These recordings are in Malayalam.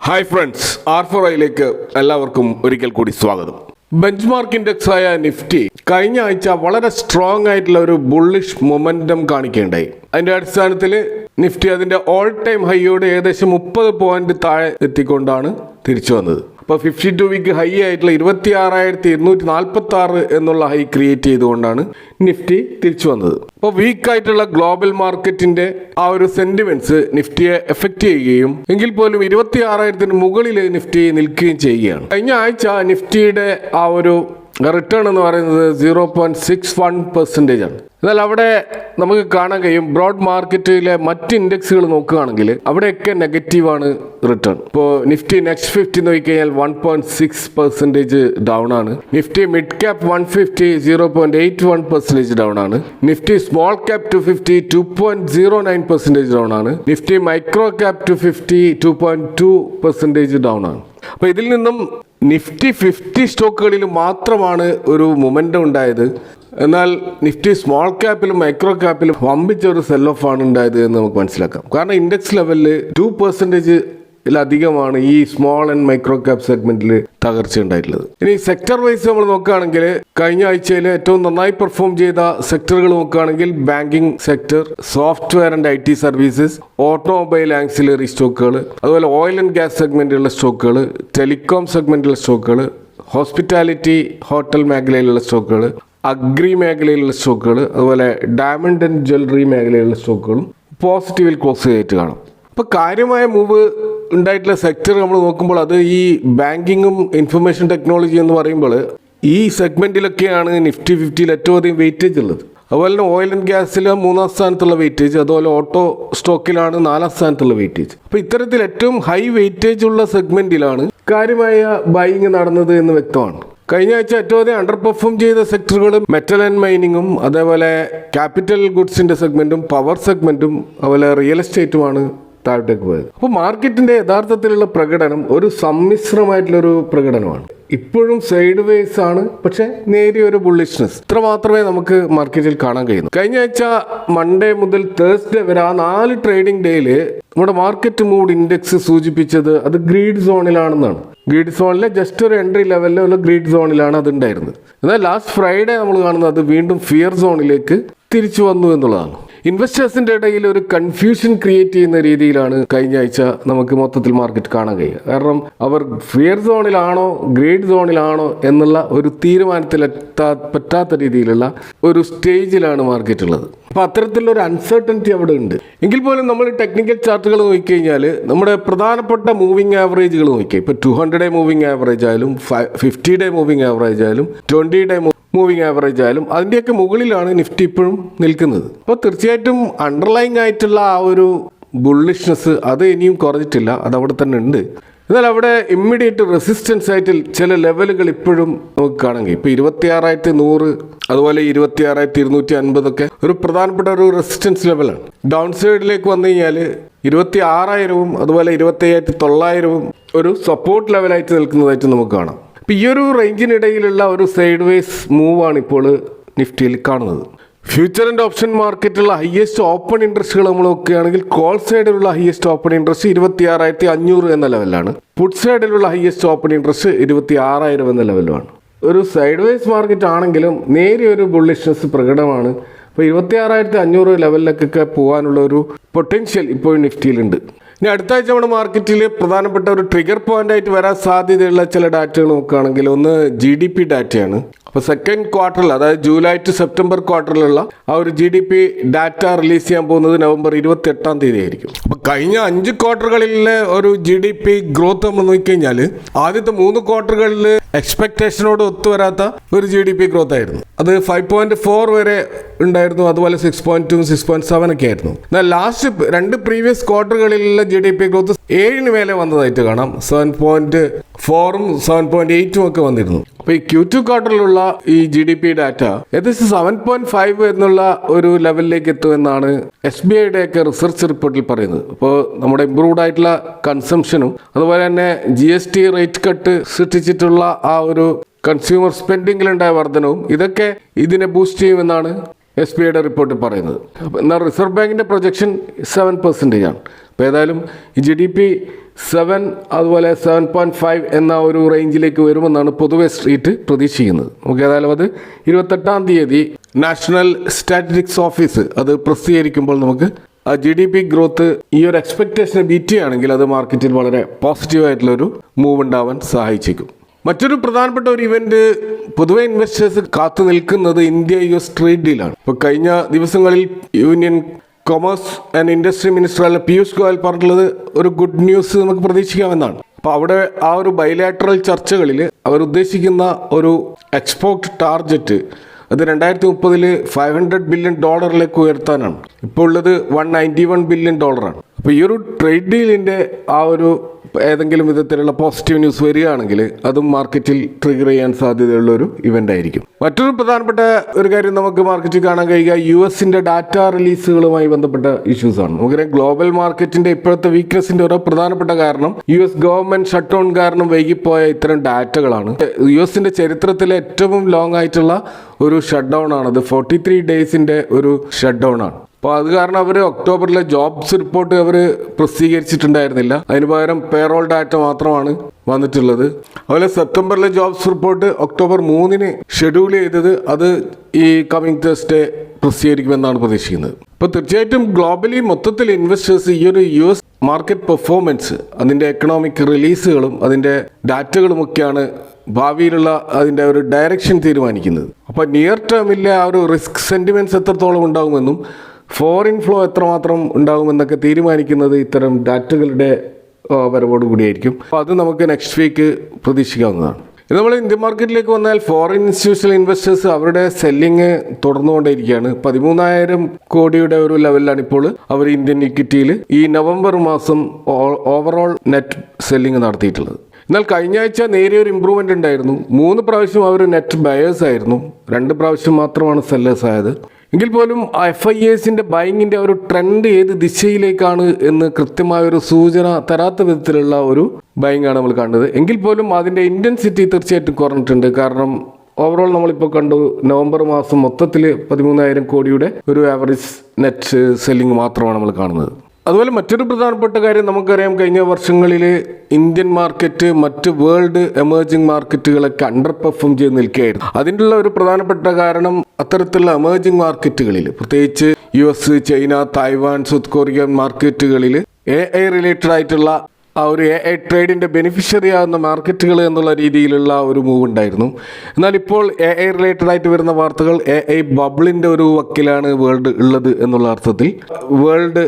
ഹായ് ഫ്രണ്ട്സ്, R4iലേക്ക് എല്ലാവർക്കും ഒരിക്കൽ കൂടി സ്വാഗതം. ബെഞ്ച് മാർക്ക് ഇൻഡെക്സ് ആയ നിഫ്റ്റി കഴിഞ്ഞ ആഴ്ച വളരെ സ്ട്രോങ് ആയിട്ടുള്ള ഒരു ബുള്ളിഷ് മൊമെന്റം കാണിക്കുകയുണ്ടായി. അതിന്റെ അടിസ്ഥാനത്തിൽ നിഫ്റ്റി അതിന്റെ ഓൾ ടൈം ഹൈയോട് ഏകദേശം 30 പോയിന്റ് താഴെ എത്തിക്കൊണ്ടാണ് തിരിച്ചു വന്നത്. അപ്പോൾ 52 വീക്ക് ഹൈ ആയിട്ടുള്ള 26,246 എന്നുള്ള ഹൈ ക്രിയേറ്റ് ചെയ്തുകൊണ്ടാണ് നിഫ്റ്റി തിരിച്ചു വന്നത്. അപ്പോൾ വീക്കായിട്ടുള്ള ഗ്ലോബൽ മാർക്കറ്റിന്റെ ആ ഒരു സെന്റിമെന്റ്സ് നിഫ്റ്റിയെ എഫക്റ്റ് ചെയ്യുകയും എങ്കിൽ പോലും 26,000 മുകളിൽ നിഫ്റ്റി നിൽക്കുകയും ചെയ്യുകയാണ്. കഴിഞ്ഞ ആഴ്ച നിഫ്റ്റിയുടെ ആ ഒരു റിട്ടേൺ എന്ന് പറയുന്നത് 0.61% ആണ്. എന്നാൽ അവിടെ നമുക്ക് കാണാൻ കഴിയും ബ്രോഡ് മാർക്കറ്റിലെ മറ്റ് ഇൻഡെക്സുകൾ നോക്കുകയാണെങ്കിൽ അവിടെയൊക്കെ നെഗറ്റീവാണ് റിട്ടേൺ. ഇപ്പോൾ നിഫ്റ്റി നെക്സ്റ്റ് 50 നോക്കിക്കഴിഞ്ഞാൽ 1.6% ഡൗൺ ആണ്. നിഫ്റ്റി മിഡ് ക്യാപ് 150 0.81% ഡൗൺ ആണ്. നിഫ്റ്റി സ്മോൾ ക്യാപ് 250 2.09% ഡൗൺ ആണ്. നിഫ്റ്റി മൈക്രോ ക്യാപ് 250 2.2% ഡൗൺ ആണ്. അപ്പോൾ ഇതിൽ നിന്നും നിഫ്റ്റി 50 സ്റ്റോക്കുകളിൽ മാത്രമാണ് ഒരു മൊമെന്റം ഉണ്ടായത്. എന്നാൽ നിഫ്റ്റി സ്മോൾ ക്യാപ്പിലും മൈക്രോ ക്യാപ്പിലും വമ്പിച്ച ഒരു സെൽ ഓഫ് ആണ് ഉണ്ടായത് എന്ന് നമുക്ക് മനസ്സിലാക്കാം. കാരണം ഇൻഡെക്സ് ലെവലിൽ 2%-ലധികമാണ് ഈ സ്മോൾ ആൻഡ് മൈക്രോ ക്യാപ് സെഗ്മെന്റിൽ തകർച്ച ഉണ്ടായിട്ടുള്ളത്. ഇനി സെക്ടർ വൈസ് നമ്മൾ നോക്കുകയാണെങ്കിൽ കഴിഞ്ഞ ആഴ്ചയിൽ ഏറ്റവും നന്നായി പെർഫോം ചെയ്ത സെക്ടറുകൾ നോക്കുകയാണെങ്കിൽ banking sector, software and IT services, automobile axillary സ്റ്റോക്കുകൾ, അതുപോലെ ഓയിൽ ആൻഡ് ഗ്യാസ് സെഗ്മെന്റിലുള്ള സ്റ്റോക്കുകൾ, ടെലികോം സെഗ്മെന്റിലുള്ള സ്റ്റോക്കുകൾ, ഹോസ്പിറ്റാലിറ്റി ഹോട്ടൽ മേഖലയിലുള്ള സ്റ്റോക്കുകൾ, അഗ്രി മേഖലയിലുള്ള സ്റ്റോക്കുകൾ, അതുപോലെ ഡയമണ്ട് ആൻഡ് ജ്വല്ലറി മേഖലയിലുള്ള സ്റ്റോക്കുകളും പോസിറ്റീവിൽ ക്ലോസ് ചെയ്തിട്ട് കാണാം. അപ്പോൾ കാര്യമായ മൂവ് ഉണ്ടായിട്ടുള്ള സെക്ടർ നമ്മൾ നോക്കുമ്പോൾ അത് ഈ ബാങ്കിങ്ങും ഇൻഫർമേഷൻ ടെക്നോളജി എന്ന് പറയുമ്പോൾ ഈ സെഗ്മെന്റിലൊക്കെയാണ് നിഫ്റ്റി 50-ൽ ഏറ്റവും അധികം വെയിറ്റേജ് ഉള്ളത്. അതുപോലെ തന്നെ ഓയിൽ ആൻഡ് ഗ്യാസിൽ 3-ാം സ്ഥാനത്തുള്ള വെയിറ്റേജ്, അതുപോലെ ഓട്ടോ സ്റ്റോക്കിലാണ് 4-ാം സ്ഥാനത്തുള്ള വെയിറ്റേജ്. അപ്പോൾ ഇത്തരത്തിൽ ഏറ്റവും ഹൈ വെയിറ്റേജ് ഉള്ള സെഗ്മെന്റിലാണ് കാര്യമായ ബൈയിങ് നടന്നത് എന്ന് വ്യക്തമാണ്. കഴിഞ്ഞ ആഴ്ച ഏറ്റവും അധികം അണ്ടർ പെർഫോം ചെയ്ത സെക്ടറുകളും മെറ്റൽ ആൻഡ് മൈനിങ്ങും, അതേപോലെ ക്യാപിറ്റൽ ഗുഡ്സിന്റെ സെഗ്മെന്റും, പവർ സെഗ്മെന്റും, അതുപോലെ റിയൽ എസ്റ്റേറ്റുമാണ് താഴോട്ടേക്ക് പോയത്. അപ്പോൾ മാർക്കറ്റിന്റെ യഥാർത്ഥത്തിലുള്ള പ്രകടനം ഒരു സമ്മിശ്രമായിട്ടുള്ളൊരു പ്രകടനമാണ്. ഇപ്പോഴും സൈഡ് വേസ് ആണ്, പക്ഷെ നേരിയ ഒരു ബുള്ളിഷ്നെസ് ഇത്ര മാത്രമേ നമുക്ക് മാർക്കറ്റിൽ കാണാൻ കഴിയുന്നു. കഴിഞ്ഞ ആഴ്ച മൺഡേ മുതൽ തേഴ്സ്ഡേ വരെ ആ 4 ട്രേഡിംഗ് ഡേയിൽ നമ്മുടെ മാർക്കറ്റ് മൂഡ് ഇൻഡെക്സ് സൂചിപ്പിച്ചത് അത് ഗ്രീഡ് സോണിലാണെന്നാണ്. ഗ്രീഡ് സോണിലെ ജസ്റ്റ് ഒരു എൻട്രി ലെവലിലുള്ള ഗ്രീഡ് സോണിലാണ് അത് ഉണ്ടായിരുന്നത്. എന്നാൽ ലാസ്റ്റ് ഫ്രൈഡേ നമ്മൾ കാണുന്നത് അത് വീണ്ടും ഫിയർ സോണിലേക്ക് തിരിച്ചു വന്നു എന്നുള്ളതാണ്. ഇൻവെസ്റ്റേഴ്സിന്റെ ഇടയിൽ ഒരു കൺഫ്യൂഷൻ ക്രിയേറ്റ് ചെയ്യുന്ന രീതിയിലാണ് കഴിഞ്ഞ ആഴ്ച നമുക്ക് മൊത്തത്തിൽ മാർക്കറ്റ് കാണാൻ കഴിയുക. കാരണം അവർ ഫിയർ സോണിലാണോ ഗ്രേഡ് സോണിലാണോ എന്നുള്ള ഒരു തീരുമാനത്തിൽ പറ്റാത്ത രീതിയിലുള്ള ഒരു സ്റ്റേജിലാണ് മാർക്കറ്റ് ഉള്ളത്. അപ്പോൾ അത്തരത്തിലുള്ള ഒരു അൺസർട്ടനിറ്റി അവിടെ ഉണ്ട്. എങ്കിൽ പോലും നമ്മൾ ടെക്നിക്കൽ ചാർട്ടുകൾ നോക്കിക്കഴിഞ്ഞാൽ നമ്മുടെ പ്രധാനപ്പെട്ട മൂവിംഗ് ആവറേജുകൾ നോക്കിയാൽ ഇപ്പോൾ 200-ഡേ മൂവിംഗ് ആവറേജ് ആയാലും 50-ഡേ മൂവിംഗ് ആവറേജ് ആയാലും 20-ഡേ മൂവിംഗ് ആവറേജ് ആയാലും അതിൻ്റെയൊക്കെ മുകളിലാണ് നിഫ്റ്റി ഇപ്പോഴും നിൽക്കുന്നത്. അപ്പോൾ തീർച്ചയായിട്ടും അണ്ടർലൈങ് ആയിട്ടുള്ള ആ ഒരു ബുള്ളിഷ്നെസ് അത് ഇനിയും കുറഞ്ഞിട്ടില്ല, അതവിടെ തന്നെ ഉണ്ട്. എന്നാൽ അവിടെ ഇമ്മീഡിയറ്റ് റെസിസ്റ്റൻസ് ആയിട്ട് ചില ലെവലുകൾ ഇപ്പോഴും നമുക്ക് കാണാൻ കഴിയും. ഇപ്പോൾ 26,100 അതുപോലെ 26,250 ഒക്കെ ഒരു പ്രധാനപ്പെട്ട ഒരു റെസിസ്റ്റൻസ് ലെവലാണ്. ഡൗൺ സൈഡിലേക്ക് വന്നു കഴിഞ്ഞാൽ 26,000-ഉം അതുപോലെ 25,900-ഉം ഒരു സപ്പോർട്ട് ലെവലായിട്ട് നിൽക്കുന്നതായിട്ട് നമുക്ക് കാണാം. അപ്പോൾ ഈ ഒരു റേഞ്ചിനിടയിലുള്ള ഒരു സൈഡ് വേസ് മൂവാണ് ഇപ്പോൾ നിഫ്റ്റിയിൽ കാണുന്നത്. ഫ്യൂച്ചർ ആൻഡ് ഓപ്ഷൻ മാർക്കറ്റിലുള്ള ഹയസ്റ്റ് ഓപ്പൺ ഇൻട്രസ്റ്റുകൾ നമ്മൾ നോക്കുകയാണെങ്കിൽ കോൾ സൈഡിലുള്ള ഹയസ്റ്റ് ഓപ്പൺ ഇൻട്രസ്റ്റ് 26,500 എന്ന ലെവലാണ്. പുട്ട് സൈഡിലുള്ള ഹയസ്റ്റ് ഓപ്പൺ ഇൻട്രസ്റ്റ് 26,000 എന്ന ലെവലുമാണ്. ഒരു സൈഡ് വേസ് മാർക്കറ്റ് ആണെങ്കിലും നേരിയൊരു ബുള്ളിഷ്നെസ് പ്രകടമാണ്. അപ്പോൾ 26,500 ലെവലിലേക്കൊക്കെ പോകാനുള്ള ഒരു പൊട്ടൻഷ്യൽ ഇപ്പോൾ നിഫ്റ്റിയിലുണ്ട്. ഇനി അടുത്ത ആഴ്ച നമ്മുടെ മാർക്കറ്റിൽ പ്രധാനപ്പെട്ട ഒരു ട്രിഗർ പോയിന്റ് ആയിട്ട് വരാൻ സാധ്യതയുള്ള ചില ഡാറ്റകൾ നോക്കുകയാണെങ്കിൽ ഒന്ന് GDP ഡാറ്റയാണ്. അപ്പോൾ സെക്കൻഡ് ക്വാർട്ടറിൽ, അതായത് ജൂലൈ ടു സെപ്റ്റംബർ ക്വാർട്ടറിലുള്ള ആ ഒരു GDP ഡാറ്റ റിലീസ് ചെയ്യാൻ പോകുന്നത് നവംബർ 28-ാം തീയതി ആയിരിക്കും. അപ്പോൾ കഴിഞ്ഞ 5 ക്വാർട്ടറുകളിലെ ഒരു GDP ഗ്രോത്ത് നമ്മൾ നോക്കിക്കഴിഞ്ഞാൽ ആദ്യത്തെ 3 ക്വാർട്ടറുകളിൽ എക്സ്പെക്ടേഷനോട് ഒത്തുവരാത്ത ഒരു GDP ഗ്രോത്ത് ആയിരുന്നു. അത് 5.4 വരെ ഉണ്ടായിരുന്നു, അതുപോലെ 6.2 6.7 ഒക്കെ ആയിരുന്നു. എന്നാൽ ലാസ്റ്റ് 2 പ്രീവിയസ് ക്വാർട്ടറുകളിലുള്ള GDP ഗ്രോത്ത് 7-ന് മേലെ വന്നതായിട്ട് കാണാം. 7.4-ഉം 7.8-ഉം ഒക്കെ വന്നിരുന്നു. അപ്പോൾ ഈ Q2 ക്വാർട്ടറിലുള്ള ഈ GDP ഡാറ്റ ഏകദേശം 7.5 എന്നുള്ള ഒരു ലെവലിലേക്ക് എത്തുമെന്നാണ് SBIയുടെ ഒക്കെ റിസർച്ച് റിപ്പോർട്ടിൽ പറയുന്നത്. അപ്പോൾ നമ്മുടെ ഇംപ്രൂവ്ഡ് ആയിട്ടുള്ള കൺസംഷനും അതുപോലെ തന്നെ GST റേറ്റ് കട്ട് സൃഷ്ടിച്ചിട്ടുള്ള ആ ഒരു കൺസ്യൂമർ സ്പെൻഡിങ്ങിലുണ്ടായ വർധനവും ഇതൊക്കെ ഇതിനെ ബൂസ്റ്റ് ചെയ്യുമെന്നാണ് SBIയുടെ റിപ്പോർട്ടിൽ പറയുന്നത്. എന്നാൽ റിസർവ് ബാങ്കിന്റെ പ്രൊജക്ഷൻ 7% ആണ്. അപ്പോൾ ഏതായാലും ഈ GDP 7 അതുപോലെ 7.5 എന്ന ഒരു റേഞ്ചിലേക്ക് വരുമെന്നാണ് പൊതുവെ സ്ട്രീറ്റ് പ്രതീക്ഷിക്കുന്നത്. നമുക്ക് ഏതായാലും അത് 28-ാം തീയതി നാഷണൽ സ്റ്റാറ്റിസ്റ്റിക്സ് ഓഫീസ് അത് പ്രസിദ്ധീകരിക്കുമ്പോൾ നമുക്ക് ആ GDP ഗ്രോത്ത് ഈ ഒരു എക്സ്പെക്റ്റേഷനെ ബീറ്റ് ചെയ്യുകയാണെങ്കിൽ അത് മാർക്കറ്റിൽ വളരെ പോസിറ്റീവായിട്ടുള്ളൊരു മൂവ് ഉണ്ടാവാൻ സഹായിച്ചേക്കും. മറ്റൊരു പ്രധാനപ്പെട്ട ഒരു ഇവന്റ് പൊതുവെ ഇൻവെസ്റ്റേഴ്സ് കാത്തു നിൽക്കുന്നത് ഇന്ത്യ-US ട്രേഡ് ഡീലാണ്. ഇപ്പോൾ കഴിഞ്ഞ ദിവസങ്ങളിൽ union commerce and industry minister Piyush Goyal പറഞ്ഞിട്ടുള്ളത് ഒരു ഗുഡ് ന്യൂസ് നമുക്ക് പ്രതീക്ഷിക്കാമെന്നാണ്. അപ്പോൾ അവിടെ ആ ഒരു ബൈലാറ്ററൽ ചർച്ചകളിൽ അവർ ഉദ്ദേശിക്കുന്ന ഒരു എക്സ്പോർട്ട് ടാർഗറ്റ് അത് 2030 $500 ബില്യൺ ഉയർത്താനാണ്. ഇപ്പോൾ ഉള്ളത് $191 ബില്യൺ. അപ്പോൾ ഈ ഒരു ട്രേഡ് ഡീലിൻ്റെ ആ ഒരു ഏതെങ്കിലും വിധത്തിലുള്ള പോസിറ്റീവ് ന്യൂസ് വരികയാണെങ്കിൽ അതും മാർക്കറ്റിൽ ട്രിഗർ ചെയ്യാൻ സാധ്യതയുള്ള ഒരു ഇവന്റ് ആയിരിക്കും. മറ്റൊരു പ്രധാനപ്പെട്ട ഒരു കാര്യം നമുക്ക് മാർക്കറ്റിൽ കാണാൻ കഴിയുക US-ന്റെ ഡാറ്റ റിലീസുകളുമായി ബന്ധപ്പെട്ട ഇഷ്യൂസ് ആണ്. നമുക്കറിയാം ഗ്ലോബൽ മാർക്കറ്റിന്റെ ഇപ്പോഴത്തെ വീക്ക്നെസിന്റെ ഒരു പ്രധാനപ്പെട്ട കാരണം US ഗവൺമെന്റ് ഷട്ട് ഡൗൺ കാരണം വൈകിപ്പോയ ഇത്തരം ഡാറ്റകളാണ്. US-ന്റെ ചരിത്രത്തിലെ ഏറ്റവും ലോങ് ആയിട്ടുള്ള ഒരു ഷട്ട് ഡൗൺ ആണത്. 43 ഡേയ്സിന്റെ ഒരു ഷട്ട് ഡൗൺ ആണ്. അപ്പോൾ അത് കാരണം അവർ ഒക്ടോബറിലെ ജോബ്സ് റിപ്പോർട്ട് അവർ പ്രസിദ്ധീകരിച്ചിട്ടുണ്ടായിരുന്നില്ല. അതിന് പകരം പേറോൾ ഡാറ്റ മാത്രമാണ് വന്നിട്ടുള്ളത്. അതുപോലെ സെപ്റ്റംബറിലെ ജോബ്സ് റിപ്പോർട്ട് ഒക്ടോബർ 3 ഷെഡ്യൂൾ ചെയ്തത് അത് ഈ കമ്മിങ് തേഴ്സ്ഡേ പ്രസിദ്ധീകരിക്കുമെന്നാണ് പ്രതീക്ഷിക്കുന്നത്. അപ്പോൾ തീർച്ചയായിട്ടും ഗ്ലോബലി മൊത്തത്തിൽ ഇൻവെസ്റ്റേഴ്സ് ഈ ഒരു US മാർക്കറ്റ് പെർഫോമൻസ് അതിൻ്റെ എക്കണോമിക് റിലീസുകളും അതിൻ്റെ ഡാറ്റകളുമൊക്കെയാണ് ഭാവിയിലുള്ള അതിൻ്റെ ഒരു ഡയറക്ഷൻ തീരുമാനിക്കുന്നത്. അപ്പോൾ നിയർ ടേമിലെ ആ ഒരു റിസ്ക് സെൻറ്റിമെൻറ്റ്സ് എത്രത്തോളം ഉണ്ടാകുമെന്നും ഫോറിൻ ഫ്ലോ എത്രമാത്രം ഉണ്ടാകുമെന്നൊക്കെ തീരുമാനിക്കുന്നത് ഇത്തരം ഡാറ്റകളുടെ വരവോടുകൂടിയായിരിക്കും. അപ്പോൾ അത് നമുക്ക് നെക്സ്റ്റ് വീക്ക് പ്രതീക്ഷിക്കാവുന്നതാണ്. ഇത് നമ്മൾ ഇന്ത്യൻ മാർക്കറ്റിലേക്ക് വന്നാൽ ഫോറിൻ ഇൻസ്റ്റിറ്റ്യൂഷണൽ ഇൻവെസ്റ്റേഴ്സ് അവരുടെ സെല്ലിങ് തുടർന്നുകൊണ്ടേയിരിക്കുകയാണ്. 13,000 കോടിയുടെ ഒരു ലെവലിലാണ് ഇപ്പോൾ അവർ ഇന്ത്യൻ ഇക്വിറ്റിയിൽ ഈ നവംബർ മാസം ഓവറോൾ നെറ്റ് സെല്ലിങ് നടത്തിയിട്ടുള്ളത്. എന്നാൽ കഴിഞ്ഞ ആഴ്ച നേരിയൊരു ഇമ്പ്രൂവ്മെൻ്റ് ഉണ്ടായിരുന്നു. 3 പ്രാവശ്യം അവർ നെറ്റ് ബയേഴ്സ് ആയിരുന്നു, 2 പ്രാവശ്യം മാത്രമാണ് സെല്ലേഴ്സ് ആയത്. എങ്കിൽ പോലും FIAസിൻ്റെ ബൈങ്ങിൻ്റെ ഒരു ട്രെൻഡ് ഏത് ദിശയിലേക്കാണ് എന്ന് കൃത്യമായൊരു സൂചന തരാത്ത വിധത്തിലുള്ള ഒരു ബൈങ് ആണ് നമ്മൾ കണ്ടത്. എങ്കിൽ പോലും അതിൻ്റെ ഇൻറ്റൻസിറ്റി തീർച്ചയായിട്ടും കുറഞ്ഞിട്ടുണ്ട്. കാരണം ഓവറോൾ നമ്മളിപ്പോൾ കണ്ടു നവംബർ മാസം മൊത്തത്തിൽ 13,000 കോടിയുടെ ഒരു ആവറേജ് നെറ്റ് സെല്ലിംഗ് മാത്രമാണ് നമ്മൾ കാണുന്നത്. അതുപോലെ മറ്റൊരു പ്രധാനപ്പെട്ട കാര്യം നമുക്കറിയാം, കഴിഞ്ഞ വർഷങ്ങളിൽ ഇന്ത്യൻ മാർക്കറ്റ് മറ്റ് വേൾഡ് എമേർജിംഗ് മാർക്കറ്റുകളൊക്കെ അണ്ടർ പെർഫോം ചെയ്ത് നിൽക്കുകയായിരുന്നു. അതിനുള്ള ഒരു പ്രധാനപ്പെട്ട കാരണം അത്തരത്തിലുള്ള എമേർജിംഗ് മാർക്കറ്റുകളിൽ പ്രത്യേകിച്ച് US, China, Taiwan, south Korean മാർക്കറ്റുകളിൽ AI റിലേറ്റഡ് ആയിട്ടുള്ള ആ ഒരു AI ട്രേഡിൻ്റെ ബെനിഫിഷ്യറി ആകുന്ന മാർക്കറ്റുകൾ എന്നുള്ള രീതിയിലുള്ള ഒരു മൂവ് ഉണ്ടായിരുന്നു. എന്നാൽ ഇപ്പോൾ AI റിലേറ്റഡ് ആയിട്ട് വരുന്ന വാർത്തകൾ AI ബബിളിൻ്റെ ഒരു വക്കിലാണ് വേൾഡ് ഉള്ളത് എന്നുള്ള അർത്ഥത്തിൽ വേൾഡ്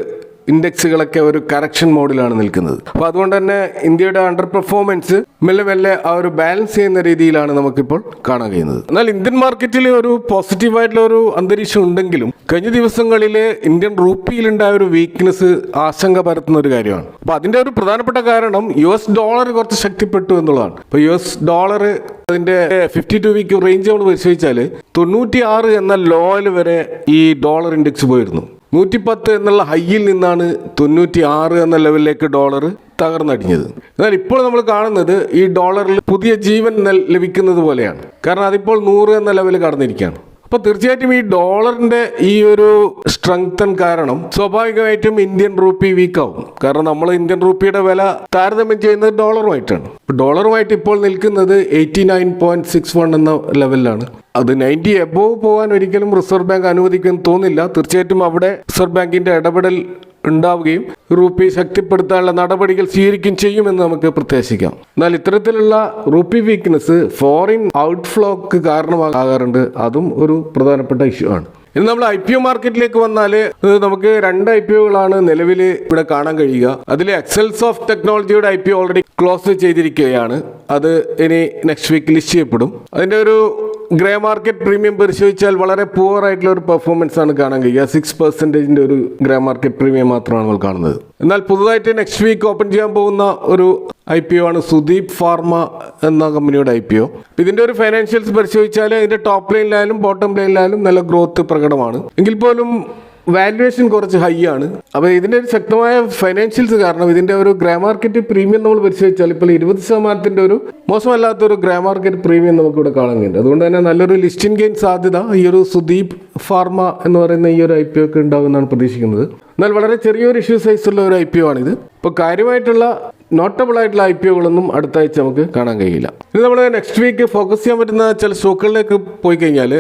ഇൻഡെക്സുകളൊക്കെ ഒരു കറക്ഷൻ മോഡിലാണ് നിൽക്കുന്നത്. അപ്പോൾ അതുകൊണ്ട് തന്നെ ഇന്ത്യയുടെ അണ്ടർ പെർഫോമൻസ് മെല്ലെ മെല്ലെ ആ ഒരു ബാലൻസ് ചെയ്യുന്ന രീതിയിലാണ് നമുക്കിപ്പോൾ കാണാൻ കഴിയുന്നത്. എന്നാൽ ഇന്ത്യൻ മാർക്കറ്റിൽ ഒരു പോസിറ്റീവായിട്ടുള്ള ഒരു അന്തരീക്ഷം ഉണ്ടെങ്കിലും കഴിഞ്ഞ ദിവസങ്ങളിൽ ഇന്ത്യൻ റുപ്പിയിലുണ്ടായ ഒരു വീക്ക്നെസ് ആശങ്ക പരത്തുന്ന ഒരു കാര്യമാണ്. അപ്പോൾ അതിൻ്റെ ഒരു പ്രധാനപ്പെട്ട കാരണം US ഡോളർ കുറച്ച് ശക്തിപ്പെട്ടു എന്നുള്ളതാണ്. ഇപ്പോൾ US ഡോളർ അതിൻ്റെ 52 വീക്ക് റേഞ്ച് നമ്മൾ പരിശോധിച്ചാൽ 96 എന്ന ലോയിൽ വരെ ഈ ഡോളർ ഇൻഡെക്സ് പോയിരുന്നു. 110 എന്നുള്ള ഹൈയിൽ നിന്നാണ് 96 എന്ന ലെവലിലേക്ക് ഡോളർ തകർന്നടിഞ്ഞത്. എന്നാൽ ഇപ്പോൾ നമ്മൾ കാണുന്നത് ഈ ഡോളറിൽ പുതിയ ജീവൻ ലഭിക്കുന്നത് പോലെയാണ്. കാരണം അതിപ്പോൾ 100 എന്ന ലെവലിൽ കടന്നിരിക്കുകയാണ്. അപ്പോൾ തീർച്ചയായിട്ടും ഈ ഡോളറിൻ്റെ ഈ ഒരു സ്ട്രെങ്തൻ കാരണം സ്വാഭാവികമായിട്ടും ഇന്ത്യൻ റുപ്പി വീക്കാവും. കാരണം നമ്മൾ ഇന്ത്യൻ റുപ്പിയുടെ വില താരതമ്യം ചെയ്യുന്നത് ഡോളറുമായിട്ടാണ്. ഡോളറുമായിട്ട് ഇപ്പോൾ നിൽക്കുന്നത് 89.61 എന്ന ലെവലിലാണ്. അത് 90 എബോവ് പോകാൻ ഒരിക്കലും റിസർവ് ബാങ്ക് അനുവദിക്കുമെന്ന് തോന്നില്ല. തീർച്ചയായിട്ടും അവിടെ റിസർവ് ബാങ്കിൻ്റെ ഇടപെടൽ ഉണ്ടാവുകയും റുപ്പി ശക്തിപ്പെടുത്താനുള്ള നടപടികൾ സ്വീകരിക്കുകയും ചെയ്യുമെന്ന് നമുക്ക് പ്രത്യാശിക്കാം. എന്നാൽ ഇത്തരത്തിലുള്ള റുപ്പി വീക്ക്നെസ് ഫോറിൻ ഔട്ട്ഫ്ലോക്ക് കാരണമാകാറുണ്ട്. അതും ഒരു പ്രധാനപ്പെട്ട ഇഷ്യൂ ആണ്. ഇനി നമ്മൾ IPO മാർക്കറ്റിലേക്ക് വന്നാൽ നമുക്ക് 2 IPOകളാണ് നിലവിൽ ഇവിടെ കാണാൻ കഴിയുക. അതിൽ എക്സൽസോഫ്റ്റ് ടെക്നോളജിയുടെ IPO ഓൾറെഡി ക്ലോസ് ചെയ്തിരിക്കുകയാണ്. അത് ഇനി നെക്സ്റ്റ് വീക്ക് ലിസ്റ്റ് ചെയ്യപ്പെടും. അതിൻ്റെ ഒരു ഗ്രേ മാർക്കറ്റ് പ്രീമിയം പരിശോധിച്ചാൽ വളരെ പുവർ ആയിട്ടുള്ള ഒരു പെർഫോമൻസ് ആണ് കാണാൻ കഴിയുക. 6% ഒരു ഗ്രേ മാർക്കറ്റ് പ്രീമിയം മാത്രമാണ് നമ്മൾ കാണുന്നത്. എന്നാൽ പുതുതായിട്ട് നെക്സ്റ്റ് വീക്ക് ഓപ്പൺ ചെയ്യാൻ പോകുന്ന ഒരു IPO ആണ് സുദീപ് ഫാർമ എന്ന കമ്പനിയുടെ IPO. ഇതിൻ്റെ ഒരു ഫൈനാൻഷ്യൽസ് പരിശോധിച്ചാൽ ഇതിൻ്റെ ടോപ്പ് ലൈനിലായാലും ബോട്ടം ലൈനിലായാലും നല്ല ഗ്രോത്ത് പ്രകടമാണ്. എങ്കിൽ പോലും വാല്യുവേഷൻ കുറച്ച് ഹൈ ആണ്. അപ്പോൾ ഇതിൻ്റെ ഒരു ശക്തമായ ഫൈനാൻഷ്യൽസ് കാരണം ഇതിൻ്റെ ഒരു ഗ്രേ മാർക്കറ്റ് പ്രീമിയം നമ്മൾ പരിശോധിച്ചാൽ ഇപ്പോൾ 20% ഒരു മോശമല്ലാത്തൊരു ഗ്രേ മാർക്കറ്റ് പ്രീമിയം നമുക്കിവിടെ കാണാൻ കഴിയുന്നുണ്ട്. അതുകൊണ്ട് തന്നെ നല്ലൊരു ലിസ്റ്റിംഗ് ഗെയിൻ സാധ്യത ഈ ഒരു സുദീപ് ഫാർമ എന്ന് പറയുന്ന ഈ ഒരു IPO ഒക്കെ ഉണ്ടാകുമെന്നാണ് പ്രതീക്ഷിക്കുന്നത്. എന്നാൽ വളരെ ചെറിയൊരു ഇഷ്യൂ സൈസുള്ള ഒരു IPO ആണിത്. ഇപ്പോൾ കാര്യമായിട്ടുള്ള നോട്ടബിൾ ആയിട്ടുള്ള IPOകളൊന്നും അടുത്ത ആഴ്ച നമുക്ക് കാണാൻ കഴിയില്ല. ഇനി നമ്മൾ നെക്സ്റ്റ് വീക്ക് ഫോക്കസ് ചെയ്യാൻ പറ്റുന്ന ചില സ്റ്റോക്കുകളിലേക്ക് പോയി കഴിഞ്ഞാൽ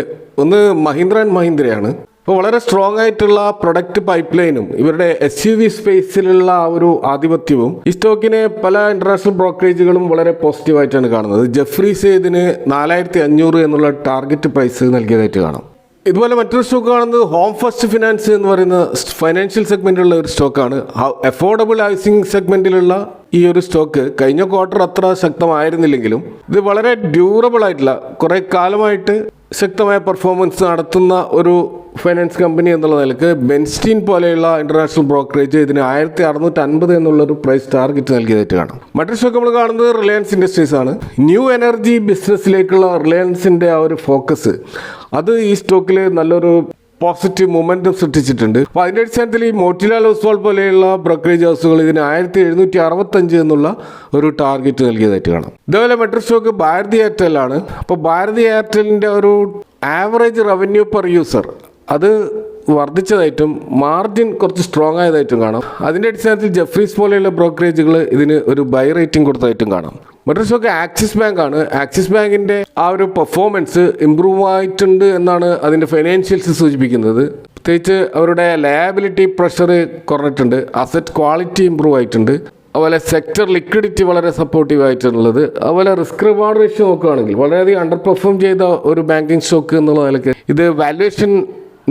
ഒന്ന് മഹീന്ദ്ര ആൻഡ് മഹീന്ദ്രയാണ്. അപ്പോൾ വളരെ സ്ട്രോങ് ആയിട്ടുള്ള പ്രൊഡക്റ്റ് പൈപ്പ് ലൈനും ഇവരുടെ SUV സ്പേസിലുള്ള ആ ഒരു ആധിപത്യവും ഈ സ്റ്റോക്കിനെ പല ഇന്റർനാഷണൽ ബ്രോക്കറേജുകളും വളരെ പോസിറ്റീവായിട്ടാണ് കാണുന്നത്. ജെഫ്രീസ് ഇതിന് 4500 എന്നുള്ള ടാർഗറ്റ് പ്രൈസ് നൽകിയതായിട്ട് കാണാം. ഇതുപോലെ മറ്റൊരു സ്റ്റോക്ക് കാണുന്നത് ഹോം ഫസ്റ്റ് ഫിനാൻസ് എന്ന് പറയുന്ന ഫൈനാൻഷ്യൽ സെഗ്മെന്റിലുള്ള ഒരു സ്റ്റോക്കാണ്. അഫോർഡബിൾ ഹൗസിംഗ് സെഗ്മെന്റിലുള്ള ഈ ഒരു സ്റ്റോക്ക് കഴിഞ്ഞ ക്വാർട്ടർ അത്ര ശക്തമായിരുന്നില്ലെങ്കിലും ഇത് വളരെ ഡ്യൂറബിൾ ആയിട്ടുള്ള കുറേ കാലമായിട്ട് ശക്തമായ പെർഫോമൻസ് നടത്തുന്ന ഒരു ഫൈനാൻസ് കമ്പനി എന്നുള്ള നിലക്ക് ബെൻസ്റ്റീൻ പോലെയുള്ള ഇന്റർനാഷണൽ ബ്രോക്കറേജ് ഇതിന് 1650 എന്നുള്ളൊരു പ്രൈസ് ടാർഗറ്റ് നൽകിയതായിട്ട് കാണാം. മറ്റൊരു സ്റ്റോക്ക് നമ്മൾ കാണുന്നത് റിലയൻസ് ഇൻഡസ്ട്രീസ് ആണ്. ന്യൂ എനർജി ബിസിനസ്സിലേക്കുള്ള റിലയൻസിന്റെ ആ ഒരു ഫോക്കസ് അത് ഈ സ്റ്റോക്കിൽ നല്ലൊരു പോസിറ്റീവ് മൊമെന്റം സൃഷ്ടിച്ചിട്ടുണ്ട്. അപ്പോൾ അതിൻ്റെ അടിസ്ഥാനത്തിൽ ഈ മോട്ടിലാൽ ഒസ്വാൾ പോലെയുള്ള ബ്രോക്കറേജ് ഹൗസുകൾ ഇതിന് 1765 എന്നുള്ള ഒരു ടാർഗറ്റ് നൽകിയതായിട്ട് കാണാം. ഇതേപോലെ മറ്റൊരു സ്റ്റോക്ക് ഭാരതി എയർടെൽ ആണ്. അപ്പോൾ ഭാരതി എയർടെലിൻ്റെ ഒരു ആവറേജ് റവന്യൂ പെർ യൂസർ അത് വർദ്ധിച്ചതായിട്ടും മാർജിൻ കുറച്ച് സ്ട്രോങ് ആയതായിട്ടും കാണാം. അതിൻ്റെ അടിസ്ഥാനത്തിൽ ജെഫ്രീസ് പോലെയുള്ള ബ്രോക്കറേജുകൾ ഇതിന് ഒരു ബൈ റേറ്റിംഗ് കൊടുത്തതായിട്ടും കാണാം. മറ്റൊരു സ്റ്റോക്ക് ആക്സിസ് ബാങ്ക് ആണ്. ആക്സിസ് ബാങ്കിൻ്റെ ആ ഒരു പെർഫോമൻസ് ഇമ്പ്രൂവ് ആയിട്ടുണ്ട് എന്നാണ് അതിൻ്റെ ഫൈനാൻഷ്യൽസ് സൂചിപ്പിക്കുന്നത്. പ്രത്യേകിച്ച് അവരുടെ ലയബിലിറ്റി പ്രഷർ കുറഞ്ഞിട്ടുണ്ട്, അസറ്റ് ക്വാളിറ്റി ഇമ്പ്രൂവ് ആയിട്ടുണ്ട്, അതുപോലെ സെക്ടർ ലിക്വിഡിറ്റി വളരെ സപ്പോർട്ടീവ് ആയിട്ടുള്ളത്, അതുപോലെ റിസ്ക് റിവാർഡ് റേഷ്യോ നോക്കുകയാണെങ്കിൽ വളരെയധികം അണ്ടർ പെർഫോം ചെയ്ത ഒരു ബാങ്കിങ് സ്റ്റോക്ക് എന്നുള്ള നിലയ്ക്ക് ഇത് വാല്യുവേഷൻ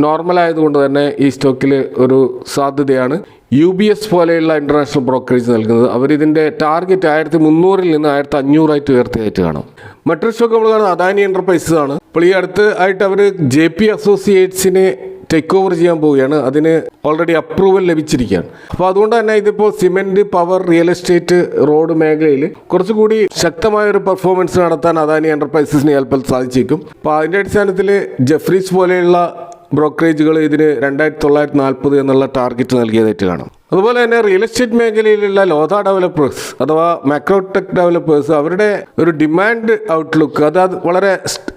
നോർമൽ ആയതുകൊണ്ട് തന്നെ ഈ സ്റ്റോക്കിൽ ഒരു സാധ്യതയാണ് UBS പോലെയുള്ള ഇന്റർനാഷണൽ ബ്രോക്കറേജ് നൽകുന്നത്. അവരിതിൻ്റെ ടാർഗറ്റ് 1300 നിന്ന് 1500 ആയിട്ട് ഉയർത്തിയായിട്ട് കാണാം. മറ്റൊരു സ്റ്റോക്ക് നമ്മൾ കാണുന്നത് അദാനി എൻ്റർപ്രൈസസ് ആണ്. അപ്പോൾ ഈ അടുത്ത് ആയിട്ട് അവർ JP അസോസിയേറ്റ്സിനെ ടേക്ക് ഓവർ ചെയ്യാൻ പോവുകയാണ്. അതിന് ഓൾറെഡി അപ്രൂവൽ ലഭിച്ചിരിക്കുകയാണ്. അപ്പോൾ അതുകൊണ്ട് തന്നെ ഇതിപ്പോൾ cement, power, real estate, road മേഖലയിൽ കുറച്ചുകൂടി ശക്തമായൊരു പെർഫോമൻസ് നടത്താൻ അദാനി എൻ്റർപ്രൈസസിന് ചിലപ്പോൾ സാധിച്ചേക്കും. അപ്പോൾ അതിൻ്റെ അടിസ്ഥാനത്തിൽ ജെഫ്രീസ് പോലെയുള്ള ബ്രോക്കറേജുകൾ ഇതിന് 2940 എന്നുള്ള ടാർഗറ്റ് നൽകിയതായിട്ട് കാണാം. അതുപോലെ തന്നെ റിയൽ എസ്റ്റേറ്റ് മേഖലയിലുള്ള ലോധ ഡെവലപ്പേഴ്സ് അഥവാ മാക്രോടെക് ഡെവലപ്പേഴ്സ് അവരുടെ ഒരു ഡിമാൻഡ് ഔട്ട്ലുക്ക് അത് വളരെ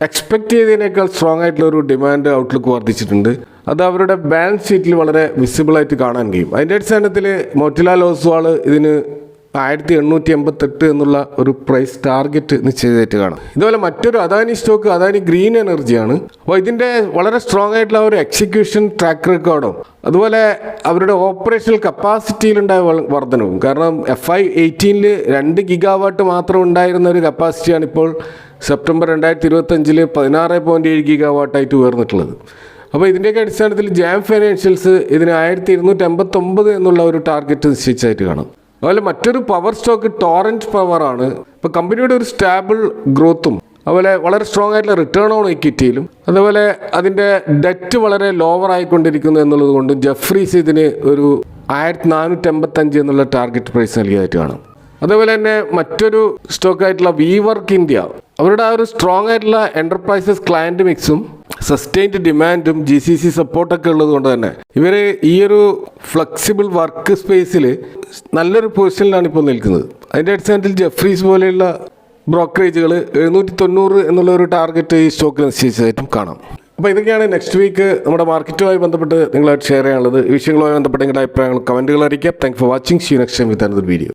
എക്സ്പെക്ട് ചെയ്തതിനേക്കാൾ സ്ട്രോങ് ആയിട്ടുള്ള ഒരു ഡിമാൻഡ് ഔട്ട്ലുക്ക് വർദ്ധിച്ചിട്ടുണ്ട്. അത് അവരുടെ ബാലൻസ് ഷീറ്റിൽ വളരെ വിസിബിളായിട്ട് കാണാൻ കഴിയും. അതിൻ്റെ അടിസ്ഥാനത്തിൽ മോട്ടിലാൽ ഓസ്വാൾ ഇതിന് 1888 എന്നുള്ള ഒരു പ്രൈസ് ടാർഗറ്റ് നിശ്ചയിച്ചിട്ട് കാണാം. ഇതുപോലെ മറ്റൊരു അദാനി സ്റ്റോക്ക് അദാനി ഗ്രീൻ എനർജിയാണ്. അപ്പോൾ ഇതിൻ്റെ വളരെ സ്ട്രോങ് ആയിട്ടുള്ള ഒരു എക്സിക്യൂഷൻ ട്രാക്ക് റെക്കോർഡും അതുപോലെ അവരുടെ ഓപ്പറേഷണൽ കപ്പാസിറ്റിയിലുണ്ടായ വർധനവും, കാരണം FY18 2 ഗിഗാവാട്ട് മാത്രം ഉണ്ടായിരുന്ന ഒരു കപ്പാസിറ്റിയാണ് ഇപ്പോൾ സെപ്റ്റംബർ 2025 16.7 ഗിഗാവാട്ടായിട്ട് ഉയർന്നിട്ടുള്ളത്. അപ്പോൾ ഇതിൻ്റെയൊക്കെ അടിസ്ഥാനത്തിൽ ജാം ഫൈനാൻഷ്യൽസ് ഇതിന് 1259 എന്നുള്ള ഒരു ടാർഗറ്റ് നിശ്ചയിച്ചായിട്ട് കാണാം. അതുപോലെ മറ്റൊരു പവർ സ്റ്റോക്ക് ടോറൻറ്റ് പവർ ആണ്. ഇപ്പോൾ കമ്പനിയുടെ ഒരു സ്റ്റാബിൾ ഗ്രോത്തും അതുപോലെ വളരെ സ്ട്രോങ് ആയിട്ടുള്ള റിട്ടേൺ ഓൺ ഇക്വിറ്റിയിലും അതുപോലെ അതിൻ്റെ ഡെറ്റ് വളരെ ലോവർ ആയിക്കൊണ്ടിരിക്കുന്നു എന്നുള്ളത് കൊണ്ട് ജെഫ്രീസ് ഇതിന് ഒരു 1485 എന്നുള്ള ടാർഗറ്റ് പ്രൈസ് നൽകിയതായിട്ട് കാണാം. അതുപോലെ തന്നെ മറ്റൊരു സ്റ്റോക്കായിട്ടുള്ള വീവർക്ക് ഇന്ത്യ അവരുടെ ആ ഒരു സ്ട്രോങ് ആയിട്ടുള്ള എൻ്റർപ്രൈസസ് ക്ലയൻറ്റ് മിക്സും സസ്റ്റൈൻഡ് ഡിമാൻഡും GCC സപ്പോർട്ടൊക്കെ ഉള്ളത് കൊണ്ട് തന്നെ ഇവർ ഈ ഒരു ഫ്ലെക്സിബിൾ വർക്ക് സ്പേസിൽ നല്ലൊരു പൊസിഷനിലാണ് ഇപ്പോൾ നിൽക്കുന്നത്. അതിൻ്റെ അടിസ്ഥാനത്തിൽ ജെഫ്രീസ് പോലെയുള്ള ബ്രോക്കറേജുകൾ 790 എന്നുള്ള ഒരു ടാർഗറ്റ് ഈ സ്റ്റോക്ക് നിശ്ചയിച്ചതായിട്ടും കാണാം. അപ്പോൾ ഇതൊക്കെയാണ് നെക്സ്റ്റ് വീക്ക് നമ്മുടെ മാർക്കറ്റുമായി ബന്ധപ്പെട്ട് നിങ്ങളായിട്ട് ഷെയർ ചെയ്യാനുള്ളത്. ഈ വിഷയങ്ങളുമായി ബന്ധപ്പെട്ട നിങ്ങളുടെ അഭിപ്രായങ്ങൾ കമൻറ്റുകൾ അറിയിക്കാം. Thank for watching. See you next time with another video.